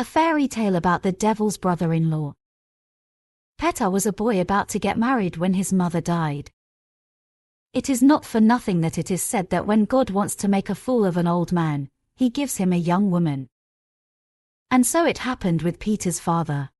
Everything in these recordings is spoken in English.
A fairy tale about the devil's brother-in-law. Petar was a boy about to get married when his mother died. It is not for nothing that it is said that when God wants to make a fool of an old man, he gives him a young woman. And so it happened with Petar's father.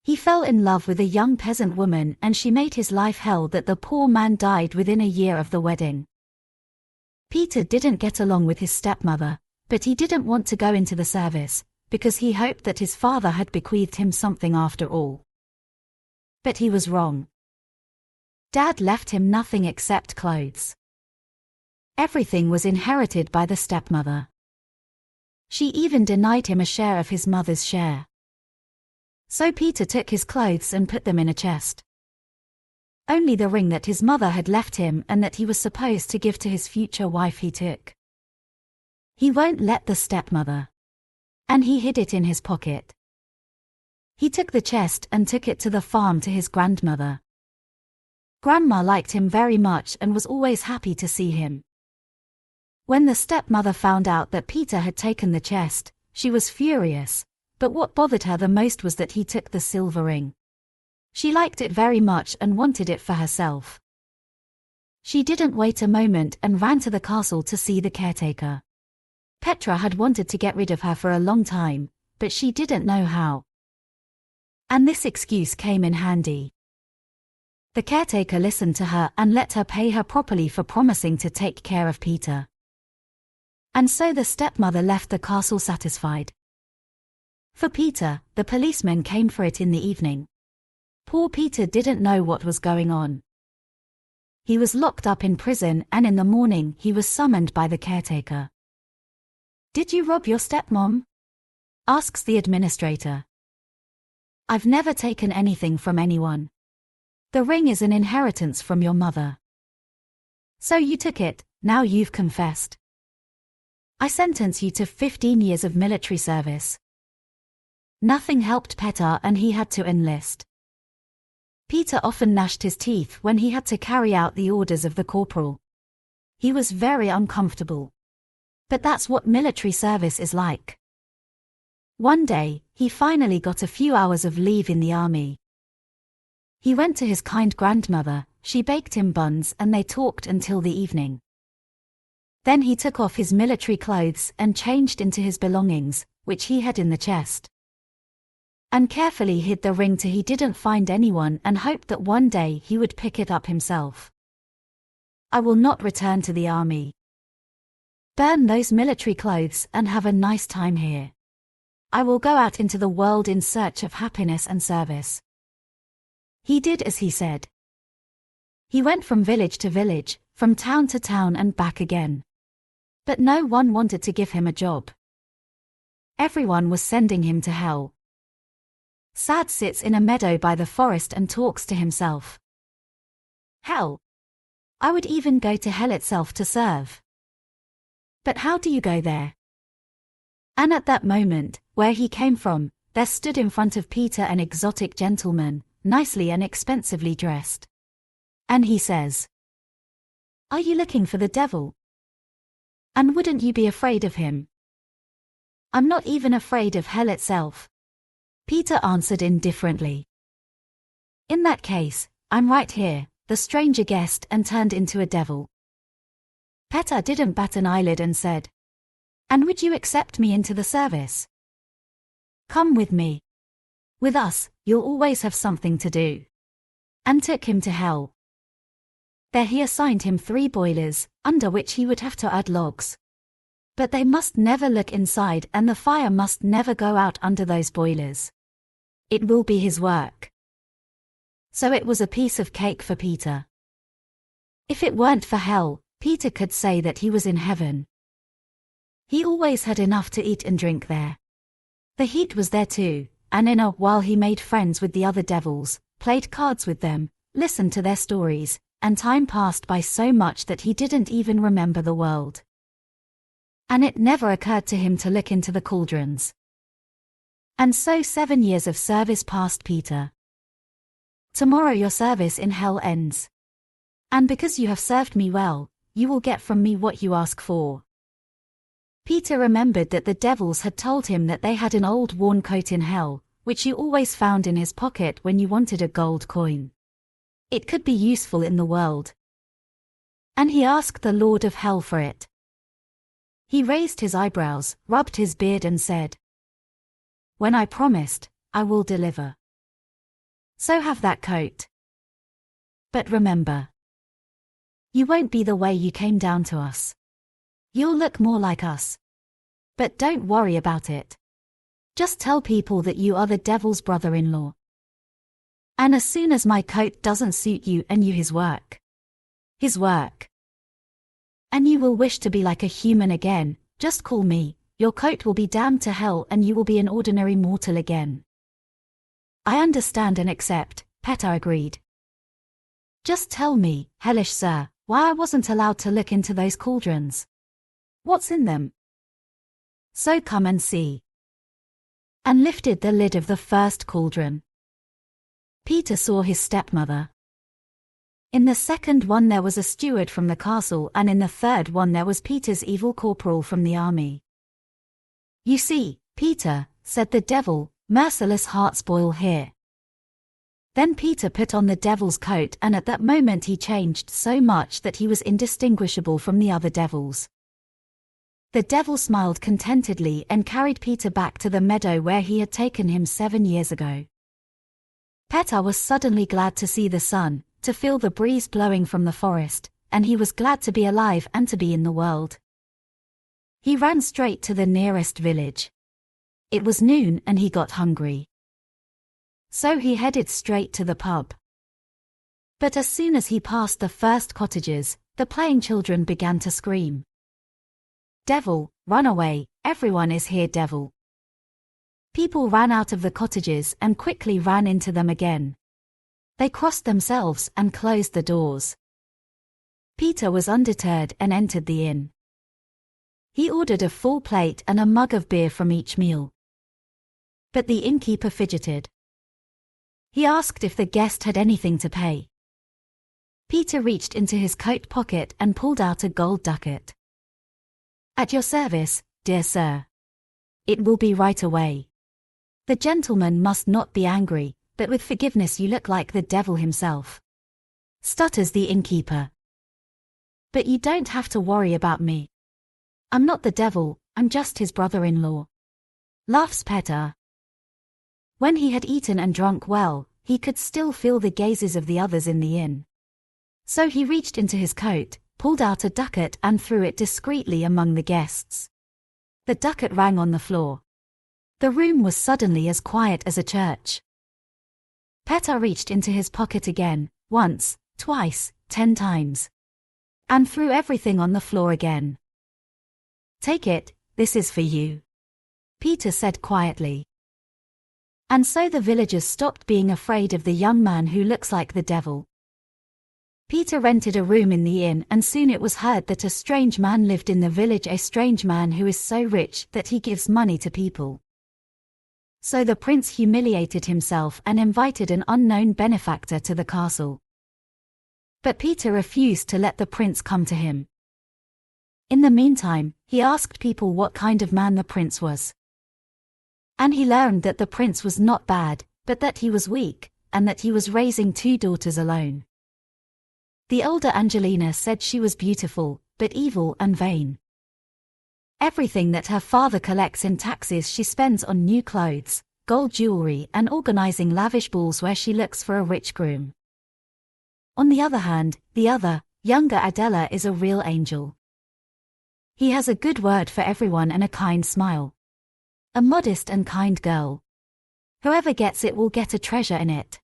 He fell in love with a young peasant woman and she made his life hell that the poor man died within a year of the wedding. Petar didn't get along with his stepmother, but he didn't want to go into the service, because he hoped that his father had bequeathed him something after all. But he was wrong. Dad left him nothing except clothes. Everything was inherited by the stepmother. She even denied him a share of his mother's share. So Petar took his clothes and put them in a chest. Only the ring that his mother had left him and that he was supposed to give to his future wife he took. He won't let the stepmother. And he hid it in his pocket. He took the chest and took it to the farm to his grandmother. Grandma liked him very much and was always happy to see him. When the stepmother found out that Petar had taken the chest, she was furious, but what bothered her the most was that he took the silver ring. She liked it very much and wanted it for herself. She didn't wait a moment and ran to the castle to see the caretaker. Petra had wanted to get rid of her for a long time, but she didn't know how. And this excuse came in handy. The caretaker listened to her and let her pay her properly for promising to take care of Petar. And so the stepmother left the castle satisfied. For Petar, the policeman came for it in the evening. Poor Petar didn't know what was going on. He was locked up in prison and in the morning he was summoned by the caretaker. "Did you rob your stepmom?" asks the administrator. "I've never taken anything from anyone. The ring is an inheritance from your mother. So you took it, now you've confessed. I sentence you to 15 years of military service." Nothing helped Petar and he had to enlist. Petar often gnashed his teeth when he had to carry out the orders of the corporal. He was very uncomfortable. But that's what military service is like. One day, he finally got a few hours of leave in the army. He went to his kind grandmother, she baked him buns and they talked until the evening. Then he took off his military clothes and changed into his belongings, which he had in the chest. And carefully hid the ring till he didn't find anyone and hoped that one day he would pick it up himself. "I will not return to the army. Burn those military clothes and have a nice time here. I will go out into the world in search of happiness and service." He did as he said. He went from village to village, from town to town and back again. But no one wanted to give him a job. Everyone was sending him to hell. Sad sits in a meadow by the forest and talks to himself. Hell. I would even go to hell itself to serve. But how do you go there? And at that moment, where he came from, there stood in front of Petar an exotic gentleman, nicely and expensively dressed. And he says, "Are you looking for the devil? And wouldn't you be afraid of him?" "I'm not even afraid of hell itself," Petar answered indifferently. "In that case, I'm right here," the stranger guessed and turned into a devil. Petar didn't bat an eyelid and said, "And would you accept me into the service? Come with me. With us, you'll always have something to do." And took him to hell. There he assigned him 3 boilers, under which he would have to add logs. But they must never look inside and the fire must never go out under those boilers. It will be his work. So it was a piece of cake for Petar. If it weren't for hell, Petar could say that he was in heaven. He always had enough to eat and drink there. The heat was there too, and in a while he made friends with the other devils, played cards with them, listened to their stories, and time passed by so much that he didn't even remember the world. And it never occurred to him to look into the cauldrons. And so 7 years of service passed Petar. Tomorrow your service in hell ends. And because you have served me well, you will get from me what you ask for. Peter remembered that the devils had told him that they had an old worn coat in hell, which you always found in his pocket when you wanted a gold coin. It could be useful in the world. And he asked the Lord of Hell for it. He raised his eyebrows, rubbed his beard and said, "When I promised, I will deliver. So have that coat. But remember, you won't be the way you came down to us. You'll look more like us. But don't worry about it. Just tell people that you are the devil's brother-in-law. And as soon as my coat doesn't suit you and you his work, and you will wish to be like a human again, just call me, your coat will be damned to hell and you will be an ordinary mortal again." "I understand and accept," Peter agreed. "Just tell me, hellish sir, why I wasn't allowed to look into those cauldrons. What's in them? So come and see." And lifted the lid of the first cauldron. Peter saw his stepmother. In the second one there was a steward from the castle, and in the third one there was Peter's evil corporal from the army. "You see, Peter," said the devil, "merciless hearts boil here." Then Peter put on the devil's coat, and at that moment he changed so much that he was indistinguishable from the other devils. The devil smiled contentedly and carried Peter back to the meadow where he had taken him 7 years ago. Peter was suddenly glad to see the sun, to feel the breeze blowing from the forest, and he was glad to be alive and to be in the world. He ran straight to the nearest village. It was noon and he got hungry. So he headed straight to the pub. But as soon as he passed the first cottages, the playing children began to scream, "Devil, run away, everyone is here, devil." People ran out of the cottages and quickly ran into them again. They crossed themselves and closed the doors. Peter was undeterred and entered the inn. He ordered a full plate and a mug of beer from each meal. But the innkeeper fidgeted. He asked if the guest had anything to pay. Peter reached into his coat pocket and pulled out a gold ducat. "At your service, dear sir. It will be right away. The gentleman must not be angry, but with forgiveness you look like the devil himself," stutters the innkeeper. "But you don't have to worry about me. I'm not the devil, I'm just his brother-in-law," laughs Peter. When he had eaten and drunk well, he could still feel the gazes of the others in the inn. So he reached into his coat, pulled out a ducat and threw it discreetly among the guests. The ducat rang on the floor. The room was suddenly as quiet as a church. Peter reached into his pocket again, once, twice, 10 times. And threw everything on the floor again. "Take it, this is for you," Peter said quietly. And so the villagers stopped being afraid of the young man who looks like the devil. Peter rented a room in the inn, and soon it was heard that a strange man lived in the village, a strange man who is so rich that he gives money to people. So the prince humiliated himself and invited an unknown benefactor to the castle. But Peter refused to let the prince come to him. In the meantime, he asked people what kind of man the prince was. And he learned that the prince was not bad, but that he was weak, and that he was raising 2 daughters alone. The older Angelina said she was beautiful, but evil and vain. Everything that her father collects in taxes she spends on new clothes, gold jewelry and organizing lavish balls where she looks for a rich groom. On the other hand, the other, younger Adela is a real angel. He has a good word for everyone and a kind smile. A modest and kind girl. Whoever gets it will get a treasure in it.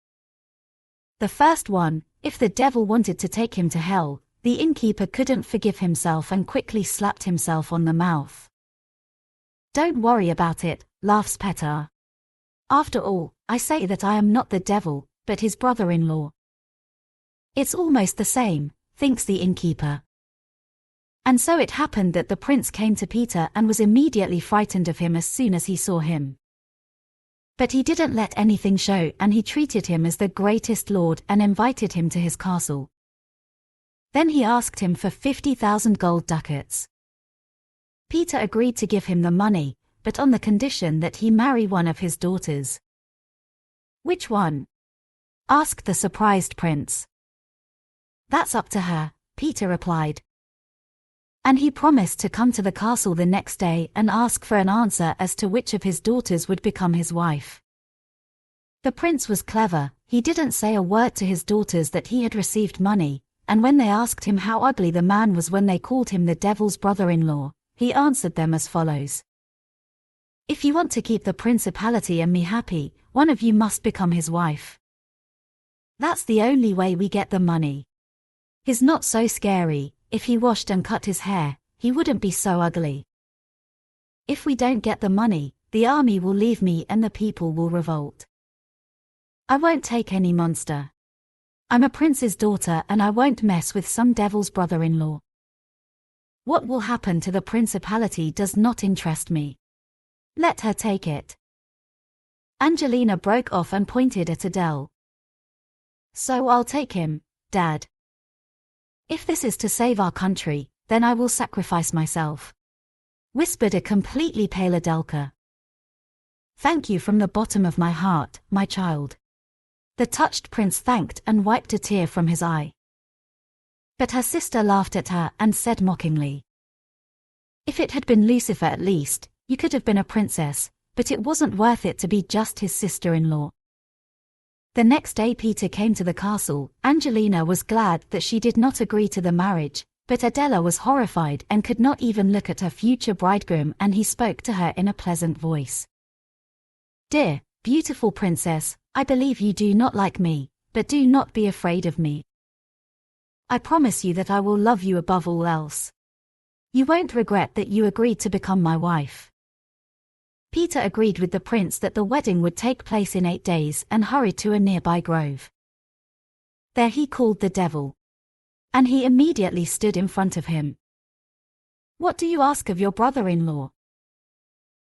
The first one, if the devil wanted to take him to hell, the innkeeper couldn't forgive himself and quickly slapped himself on the mouth. "Don't worry about it," laughs Peter. "After all, I say that I am not the devil, but his brother-in-law." It's almost the same, thinks the innkeeper. And so it happened that the prince came to Peter and was immediately frightened of him as soon as he saw him. But he didn't let anything show, and he treated him as the greatest lord and invited him to his castle. Then he asked him for 50,000 gold ducats. Peter agreed to give him the money, but on the condition that he marry one of his daughters. Which one? Asked the surprised prince. That's up to her, Peter replied. And he promised to come to the castle the next day and ask for an answer as to which of his daughters would become his wife. The prince was clever. He didn't say a word to his daughters that he had received money, and when they asked him how ugly the man was when they called him the devil's brother-in-law, he answered them as follows. If you want to keep the principality and me happy, one of you must become his wife. That's the only way we get the money. He's not so scary. If he washed and cut his hair, he wouldn't be so ugly. If we don't get the money, the army will leave me and the people will revolt. I won't take any monster. I'm a prince's daughter and I won't mess with some devil's brother-in-law. What will happen to the principality does not interest me. Let her take it. Angelina broke off and pointed at Adele. So I'll take him, Dad. If this is to save our country, then I will sacrifice myself, whispered a completely pale Adelka. Thank you from the bottom of my heart, my child. The touched prince thanked and wiped a tear from his eye. But her sister laughed at her and said mockingly, If it had been Lucifer at least, you could have been a princess, but it wasn't worth it to be just his sister-in-law. The next day Peter came to the castle. Angelina was glad that she did not agree to the marriage, but Adela was horrified and could not even look at her future bridegroom, and he spoke to her in a pleasant voice. Dear, beautiful princess, I believe you do not like me, but do not be afraid of me. I promise you that I will love you above all else. You won't regret that you agreed to become my wife. Peter agreed with the prince that the wedding would take place in 8 days and hurried to a nearby grove. There he called the devil. And he immediately stood in front of him. What do you ask of your brother-in-law?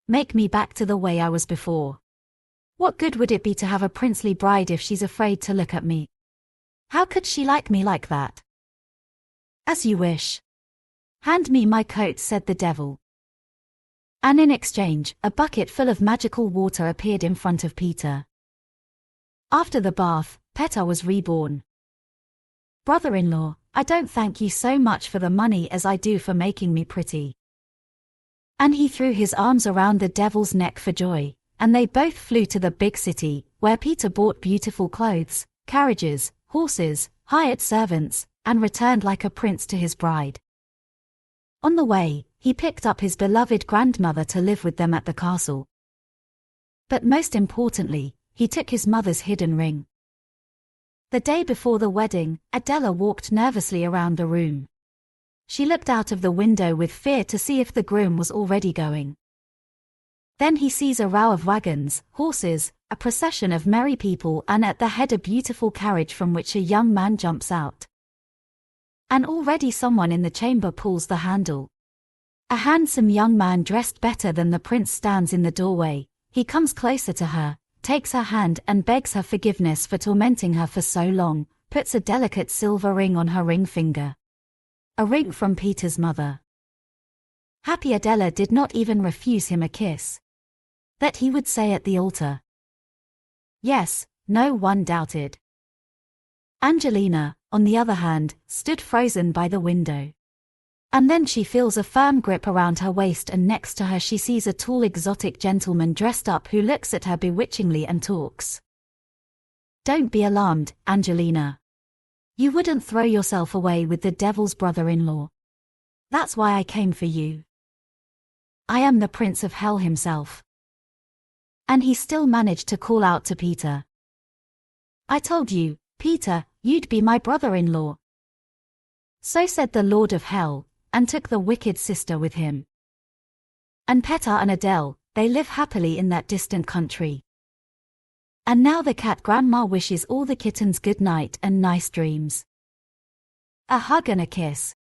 Make me back to the way I was before. What good would it be to have a princely bride if she's afraid to look at me? How could she like me like that? As you wish. Hand me my coat, said the devil. And in exchange, a bucket full of magical water appeared in front of Peter. After the bath, Petar was reborn. Brother-in-law, I don't thank you so much for the money as I do for making me pretty. And he threw his arms around the devil's neck for joy, and they both flew to the big city, where Peter bought beautiful clothes, carriages, horses, hired servants, and returned like a prince to his bride. On the way, he picked up his beloved grandmother to live with them at the castle. But most importantly, he took his mother's hidden ring. The day before the wedding, Adela walked nervously around the room. She looked out of the window with fear to see if the groom was already going. Then he sees a row of wagons, horses, a procession of merry people, and at the head a beautiful carriage from which a young man jumps out. And already someone in the chamber pulls the handle. A handsome young man dressed better than the prince stands in the doorway. He comes closer to her, takes her hand and begs her forgiveness for tormenting her for so long, puts a delicate silver ring on her ring finger. A ring from Peter's mother. Happy Adela did not even refuse him a kiss. That he would say at the altar. Yes, no one doubted. Angelina, on the other hand, stood frozen by the window. And then she feels a firm grip around her waist, and next to her she sees a tall exotic gentleman dressed up who looks at her bewitchingly and talks. Don't be alarmed, Angelina. You wouldn't throw yourself away with the devil's brother-in-law. That's why I came for you. I am the Prince of Hell himself. And he still managed to call out to Peter. I told you, Peter, you'd be my brother-in-law. So said the Lord of Hell, and took the wicked sister with him. And Petar and Adele, they live happily in that distant country. And now the cat grandma wishes all the kittens good night and nice dreams. A hug and a kiss.